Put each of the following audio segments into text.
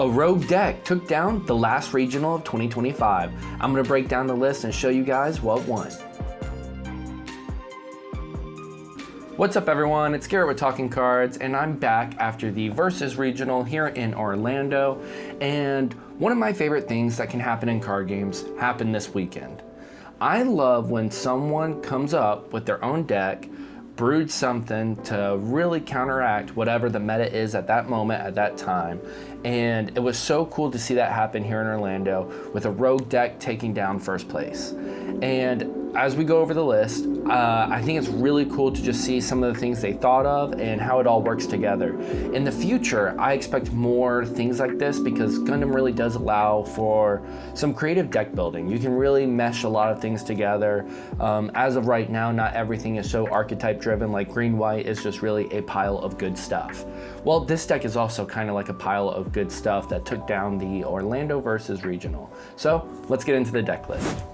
A rogue deck took down the last regional of 2025. I'm gonna break down the list and show you guys what won. What's up everyone, it's Garrett with Talking Cards, and I'm back after the Versus Regional here in Orlando. And one of my favorite things that can happen in card games happened this weekend. I love when someone comes up with their own deck, brewed something to really counteract whatever the meta is at that moment, at that time. And it was so cool to see that happen here in Orlando with a rogue deck taking down first place. And as we go over the list, I think it's really cool to just see some of the things they thought of and how it all works together. In the future, I expect more things like this because Gundam really does allow for some creative deck building. You can really mesh a lot of things together. As of right now, not everything is so archetype driven, like green-white is just really a pile of good stuff. Well, this deck is also kind of like a pile of good stuff that took down the Orlando versus Regional. So let's get into the deck list.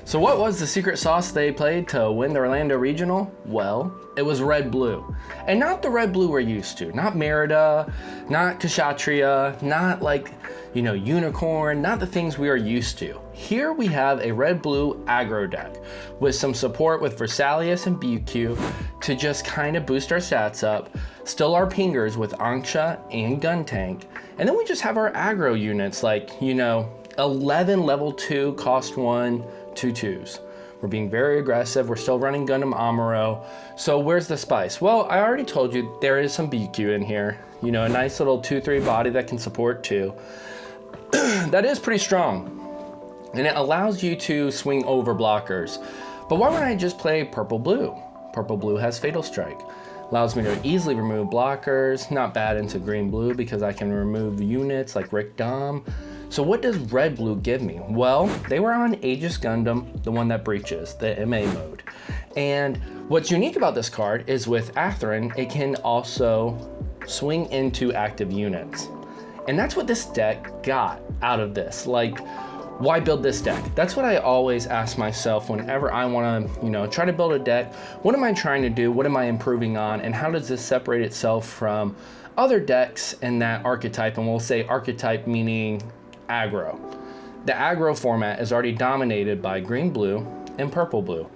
So what was the secret sauce they played to win the Orlando Regional? Well, it was red-blue. And not the red-blue we're used to. Not Merida, not Kshatriya, not like, Unicorn, not the things we are used to. Here we have a red-blue aggro deck with some support with Versalius and BQ to just kind of boost our stats up, still our pingers with Anksha and Guntank, and then we just have our aggro units like, 11 level 2 cost 1, 2/2s. We're being very aggressive. We're still running Gundam Amuro. So where's the spice? Well, I already told you there is some BQ in here. A nice little 2/3 body that can support 2. That is pretty strong. And it allows you to swing over blockers. But why wouldn't I just play purple-blue? Purple-blue has Fatal Strike. Allows me to easily remove blockers. Not bad into green-blue because I can remove units like Rick Dom. So what does red-blue give me? Well, they were on Aegis Gundam, the one that breaches, the MA mode. And what's unique about this card is with Atherin, it can also swing into active units. And that's what this deck got out of this. Like, why build this deck? That's what I always ask myself whenever I wanna, try to build a deck. What am I trying to do? What am I improving on? And how does this separate itself from other decks in that archetype? And we'll say archetype meaning aggro. The aggro format is already dominated by green-blue and purple-blue.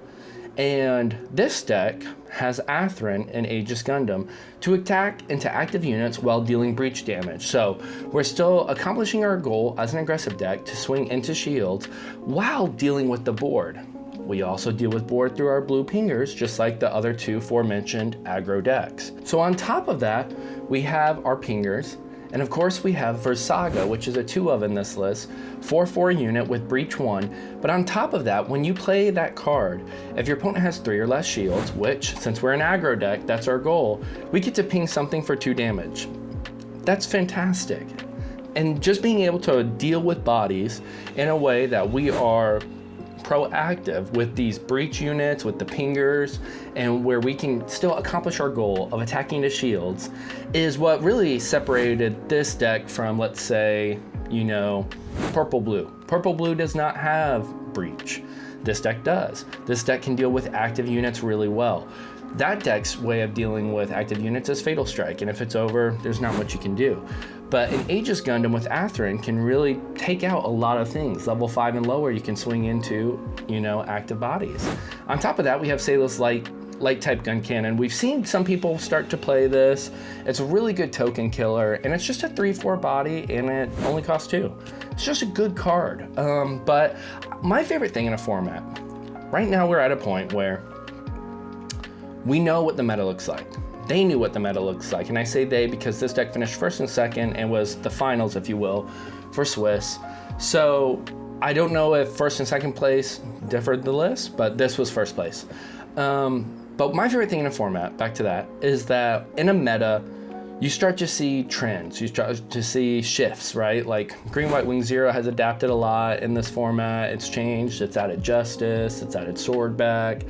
And this deck has Atherin and Aegis Gundam to attack into active units while dealing breach damage. So we're still accomplishing our goal as an aggressive deck to swing into shields while dealing with the board. We also deal with board through our blue pingers, just like the other two aforementioned aggro decks. So on top of that, we have our pingers. And of course we have Versaga, which is a 2 of in this list, 4/4 unit with breach 1. But on top of that, when you play that card, if your opponent has 3 or less shields, which since we're an aggro deck, that's our goal, we get to ping something for 2 damage. That's fantastic. And just being able to deal with bodies in a way that we are proactive with these breach units, with the pingers, and where we can still accomplish our goal of attacking the shields is what really separated this deck from, let's say, purple-blue. Purple-blue does not have breach. This deck does. This deck can deal with active units really well. That deck's way of dealing with active units is Fatal Strike, and if it's over, there's not much you can do. But an Aegis Gundam with Atherin can really take out a lot of things. Level 5 and lower, you can swing into, active bodies. On top of that, we have Sailor's Light type gun cannon. We've seen some people start to play this. It's a really good token killer, and it's just a 3/4 body, and it only costs 2. It's just a good card. But my favorite thing in a format, right now we're at a point where we know what the meta looks like. They knew what the meta looks like, and I say they because this deck finished first and second and was the finals, if you will, for Swiss. So I don't know if first and second place differed the list, but this was first place. But my favorite thing in a format, back to that, is that in a meta, you start to see trends, you start to see shifts, right? Like Green White Wing Zero has adapted a lot in this format. It's changed, it's added Justice, it's added Swordback.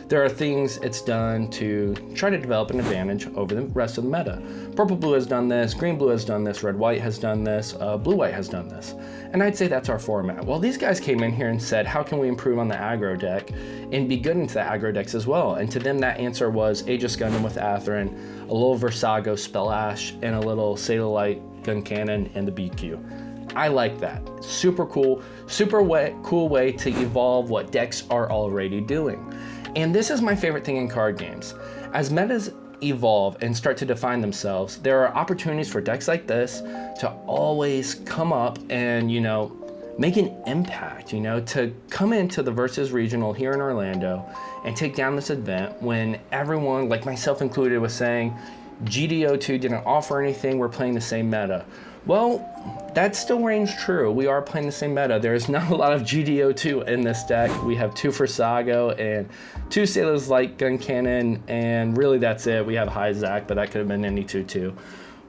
there are things it's done to try to develop an advantage over the rest of the meta. Purple blue has done this, green blue has done this, red white has done this, blue white has done this. And I'd say that's our format. Well, these guys came in here and said, how can we improve on the aggro deck and be good into the aggro decks as well? And to them, that answer was Aegis Gundam with Atherin, a little Versago Spell Ash, and a little Sailolite Gun Cannon and the BQ. I like that. Super cool, cool way to evolve what decks are already doing. And this is my favorite thing in card games. As metas evolve and start to define themselves, there are opportunities for decks like this to always come up and, you know, make an impact, you know, to come into the Versus Regional here in Orlando and take down this event when everyone, like myself included, was saying GDO2 didn't offer anything, we're playing the same meta. Well, that still reigns true. We are playing the same meta. There's not a lot of GDO2 in this deck. We have 2 Versago and 2 Sailor's Light Gun Cannon, and really that's it. We have High Zac, but that could have been any 2 too.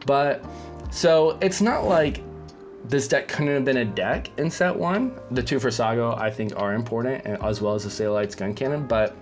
But, so it's not like this deck couldn't have been a deck in set 1. The 2 Versago I think are important, and as well as the Sailor's Gun Cannon, but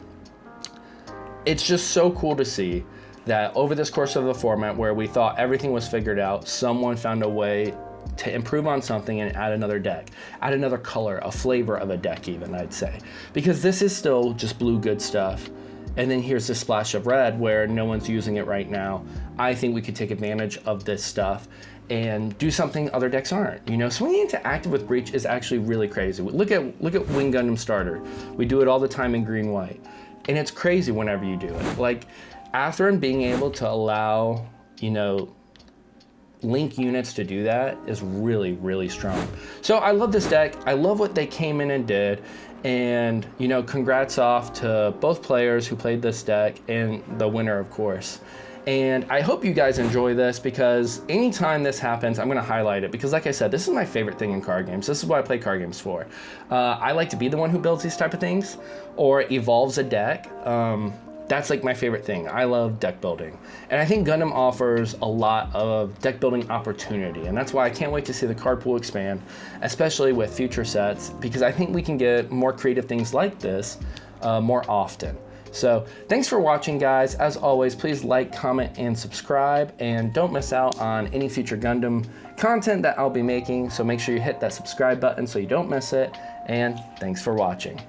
it's just so cool to see that over this course of the format where we thought everything was figured out, someone found a way to improve on something and add another deck, add another color, a flavor of a deck even, I'd say. Because this is still just blue good stuff. And then here's this splash of red where no one's using it right now. I think we could take advantage of this stuff and do something other decks aren't. You know, swinging into active with Breach is actually really crazy. Look at Wing Gundam Starter. We do it all the time in green-white. And it's crazy whenever you do it. Like, Atherin being able to allow, you know, link units to do that is really, really strong. So I love this deck. I love what they came in and did. And, you know, congrats off to both players who played this deck and the winner, of course. And I hope you guys enjoy this, because anytime this happens, I'm going to highlight it, because like I said, this is my favorite thing in card games. This is what I play card games for. I like to be the one who builds these type of things or evolves a deck. That's like my favorite thing. I love deck building. And I think Gundam offers a lot of deck building opportunity. And that's why I can't wait to see the card pool expand, especially with future sets, because I think we can get more creative things like this more often. So thanks for watching, guys. As always, please like, comment, and subscribe. And don't miss out on any future Gundam content that I'll be making. So make sure you hit that subscribe button so you don't miss it. And thanks for watching.